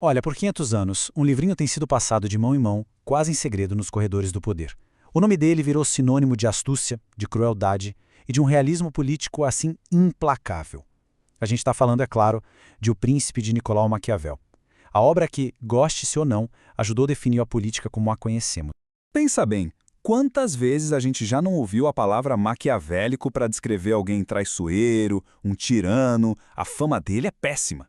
Olha, por 500 anos, um livrinho tem sido passado de mão em mão, quase em segredo nos corredores do poder. O nome dele virou sinônimo de astúcia, de crueldade e de um realismo político assim implacável. A gente está falando, é claro, de O Príncipe de Nicolau Maquiavel. A obra que, goste-se ou não, ajudou a definir a política como a conhecemos. Pensa bem, quantas vezes a gente já não ouviu a palavra maquiavélico para descrever alguém traiçoeiro, um tirano? A fama dele é péssima.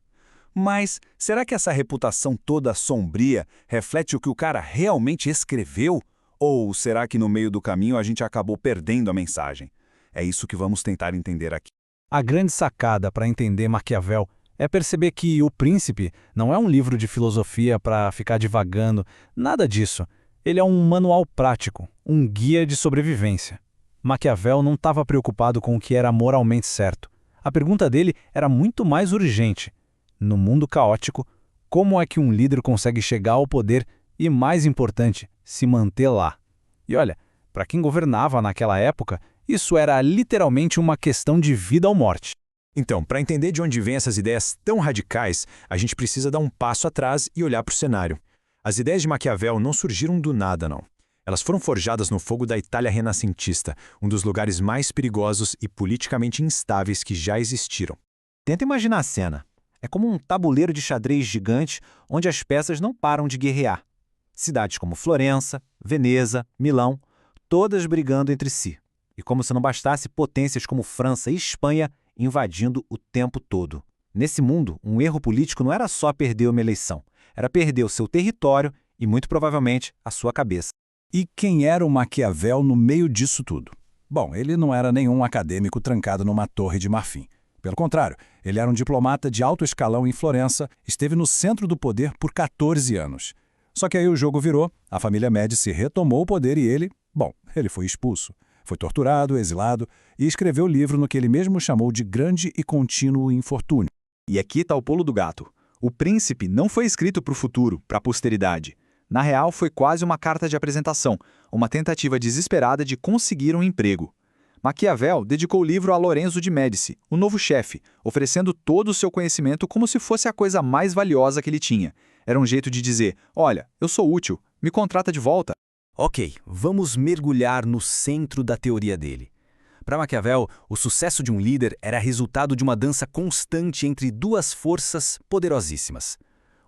Mas será que essa reputação toda sombria reflete o que o cara realmente escreveu? Ou será que no meio do caminho a gente acabou perdendo a mensagem? É isso que vamos tentar entender aqui. A grande sacada para entender Maquiavel é perceber que O Príncipe não é um livro de filosofia para ficar divagando, nada disso. Ele é um manual prático, um guia de sobrevivência. Maquiavel não estava preocupado com o que era moralmente certo. A pergunta dele era muito mais urgente. No mundo caótico, como é que um líder consegue chegar ao poder e, mais importante, se manter lá? E olha, para quem governava naquela época, isso era literalmente uma questão de vida ou morte. Então, para entender de onde vêm essas ideias tão radicais, a gente precisa dar um passo atrás e olhar para o cenário. As ideias de Maquiavel não surgiram do nada, não. Elas foram forjadas no fogo da Itália renascentista, um dos lugares mais perigosos e politicamente instáveis que já existiram. Tenta imaginar a cena. É como um tabuleiro de xadrez gigante onde as peças não param de guerrear. Cidades como Florença, Veneza, Milão, todas brigando entre si. E como se não bastasse, potências como França e Espanha invadindo o tempo todo. Nesse mundo, um erro político não era só perder uma eleição, era perder o seu território e, muito provavelmente, a sua cabeça. E quem era o Maquiavel no meio disso tudo? Bom, ele não era nenhum acadêmico trancado numa torre de marfim. Pelo contrário, ele era um diplomata de alto escalão em Florença, esteve no centro do poder por 14 anos. Só que aí o jogo virou, a família Médici retomou o poder e ele foi expulso. Foi torturado, exilado e escreveu o livro no que ele mesmo chamou de Grande e Contínuo Infortúnio. E aqui está o pulo do gato. O Príncipe não foi escrito para o futuro, para a posteridade. Na real, foi quase uma carta de apresentação, uma tentativa desesperada de conseguir um emprego. Maquiavel dedicou o livro a Lorenzo de Médici, o novo chefe, oferecendo todo o seu conhecimento como se fosse a coisa mais valiosa que ele tinha. Era um jeito de dizer, olha, eu sou útil, me contrata de volta. Ok, vamos mergulhar no centro da teoria dele. Para Maquiavel, o sucesso de um líder era resultado de uma dança constante entre duas forças poderosíssimas.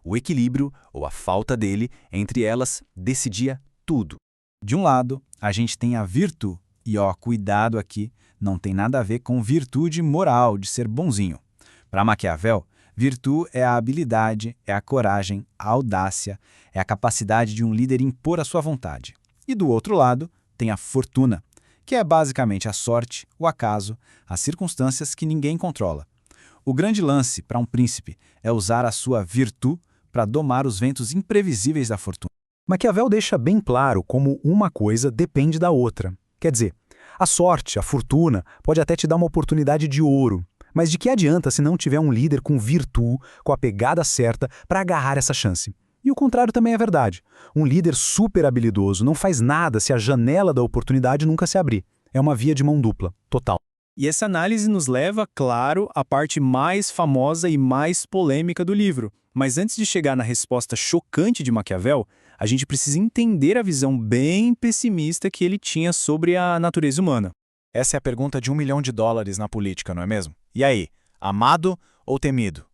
O equilíbrio, ou a falta dele, entre elas, decidia tudo. De um lado, a gente tem a virtude, e cuidado aqui, não tem nada a ver com virtude moral, de ser bonzinho. Para Maquiavel, virtude é a habilidade, é a coragem, a audácia, é a capacidade de um líder impor a sua vontade. E do outro lado, tem a fortuna, que é basicamente a sorte, o acaso, as circunstâncias que ninguém controla. O grande lance para um príncipe é usar a sua virtude para domar os ventos imprevisíveis da fortuna. Maquiavel deixa bem claro como uma coisa depende da outra. Quer dizer, a sorte, a fortuna, pode até te dar uma oportunidade de ouro, mas de que adianta se não tiver um líder com virtude, com a pegada certa para agarrar essa chance? E o contrário também é verdade. Um líder super habilidoso não faz nada se a janela da oportunidade nunca se abrir. É uma via de mão dupla, total. E essa análise nos leva, claro, à parte mais famosa e mais polêmica do livro. Mas antes de chegar na resposta chocante de Maquiavel, a gente precisa entender a visão bem pessimista que ele tinha sobre a natureza humana. Essa é a pergunta de $1 milhão na política, não é mesmo? E aí, amado ou temido?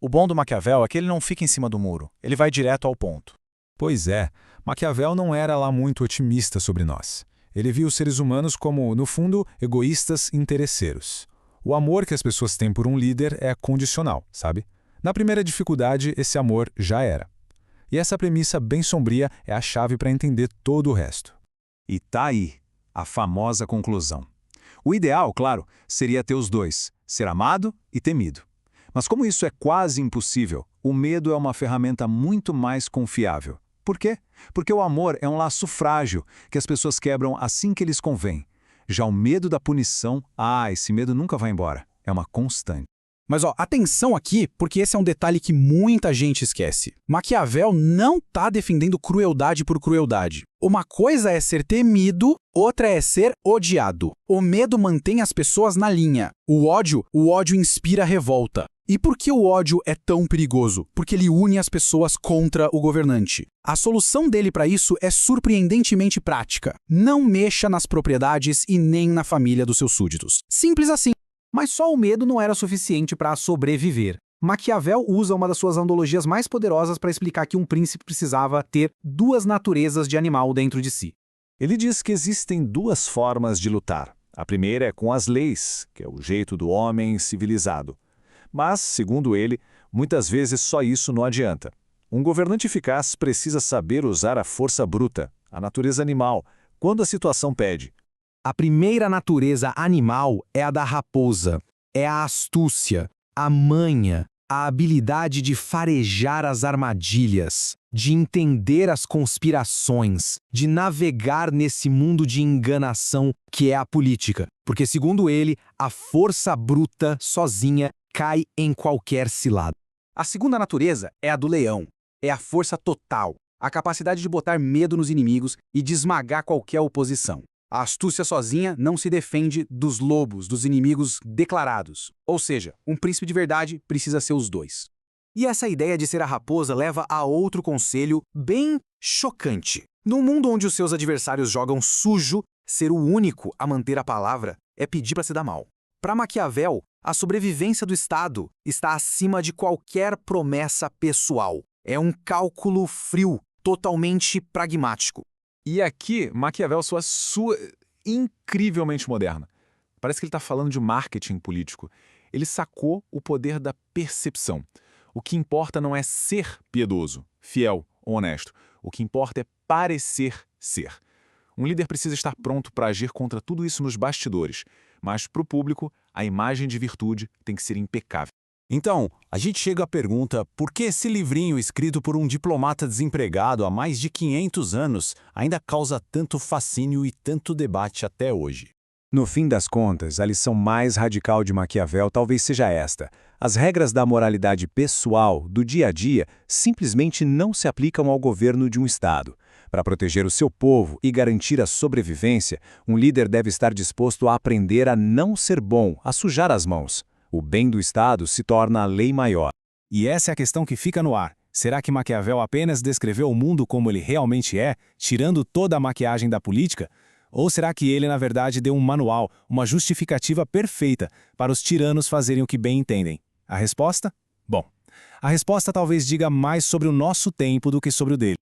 O bom do Maquiavel é que ele não fica em cima do muro, ele vai direto ao ponto. Pois é, Maquiavel não era lá muito otimista sobre nós. Ele via os seres humanos como, no fundo, egoístas interesseiros. O amor que as pessoas têm por um líder é condicional, sabe? Na primeira dificuldade, esse amor já era. E essa premissa bem sombria é a chave para entender todo o resto. E tá aí, a famosa conclusão. O ideal, claro, seria ter os dois, ser amado e temido. Mas como isso é quase impossível, o medo é uma ferramenta muito mais confiável. Por quê? Porque o amor é um laço frágil que as pessoas quebram assim que lhes convém. Já o medo da punição, esse medo nunca vai embora, é uma constante. Mas atenção aqui, porque esse é um detalhe que muita gente esquece. Maquiavel não está defendendo crueldade por crueldade. Uma coisa é ser temido, outra é ser odiado. O medo mantém as pessoas na linha. O ódio inspira revolta. E por que o ódio é tão perigoso? Porque ele une as pessoas contra o governante. A solução dele para isso é surpreendentemente prática. Não mexa nas propriedades e nem na família dos seus súditos. Simples assim. Mas só o medo não era suficiente para sobreviver. Maquiavel usa uma das suas antologias mais poderosas para explicar que um príncipe precisava ter duas naturezas de animal dentro de si. Ele diz que existem duas formas de lutar. A primeira é com as leis, que é o jeito do homem civilizado. Mas, segundo ele, muitas vezes só isso não adianta. Um governante eficaz precisa saber usar a força bruta, a natureza animal, quando a situação pede. A primeira natureza animal é a da raposa. É a astúcia, a manha, a habilidade de farejar as armadilhas, de entender as conspirações, de navegar nesse mundo de enganação que é a política. Porque, segundo ele, a força bruta, sozinha, cai em qualquer cilada. A segunda natureza é a do leão. É a força total, a capacidade de botar medo nos inimigos e de esmagar qualquer oposição. A astúcia sozinha não se defende dos lobos, dos inimigos declarados. Ou seja, um príncipe de verdade precisa ser os dois. E essa ideia de ser a raposa leva a outro conselho bem chocante. Num mundo onde os seus adversários jogam sujo, ser o único a manter a palavra é pedir para se dar mal. Para Maquiavel, a sobrevivência do Estado está acima de qualquer promessa pessoal. É um cálculo frio, totalmente pragmático. E aqui, Maquiavel soa incrivelmente moderna. Parece que ele está falando de marketing político. Ele sacou o poder da percepção. O que importa não é ser piedoso, fiel ou honesto. O que importa é parecer ser. Um líder precisa estar pronto para agir contra tudo isso nos bastidores. Mas, para o público, a imagem de virtude tem que ser impecável. Então, a gente chega à pergunta, por que esse livrinho escrito por um diplomata desempregado há mais de 500 anos ainda causa tanto fascínio e tanto debate até hoje? No fim das contas, a lição mais radical de Maquiavel talvez seja esta. As regras da moralidade pessoal, do dia a dia, simplesmente não se aplicam ao governo de um Estado. Para proteger o seu povo e garantir a sobrevivência, um líder deve estar disposto a aprender a não ser bom, a sujar as mãos. O bem do Estado se torna a lei maior. E essa é a questão que fica no ar. Será que Maquiavel apenas descreveu o mundo como ele realmente é, tirando toda a maquiagem da política? Ou será que ele, na verdade, deu um manual, uma justificativa perfeita para os tiranos fazerem o que bem entendem? A resposta? Bom, a resposta talvez diga mais sobre o nosso tempo do que sobre o dele.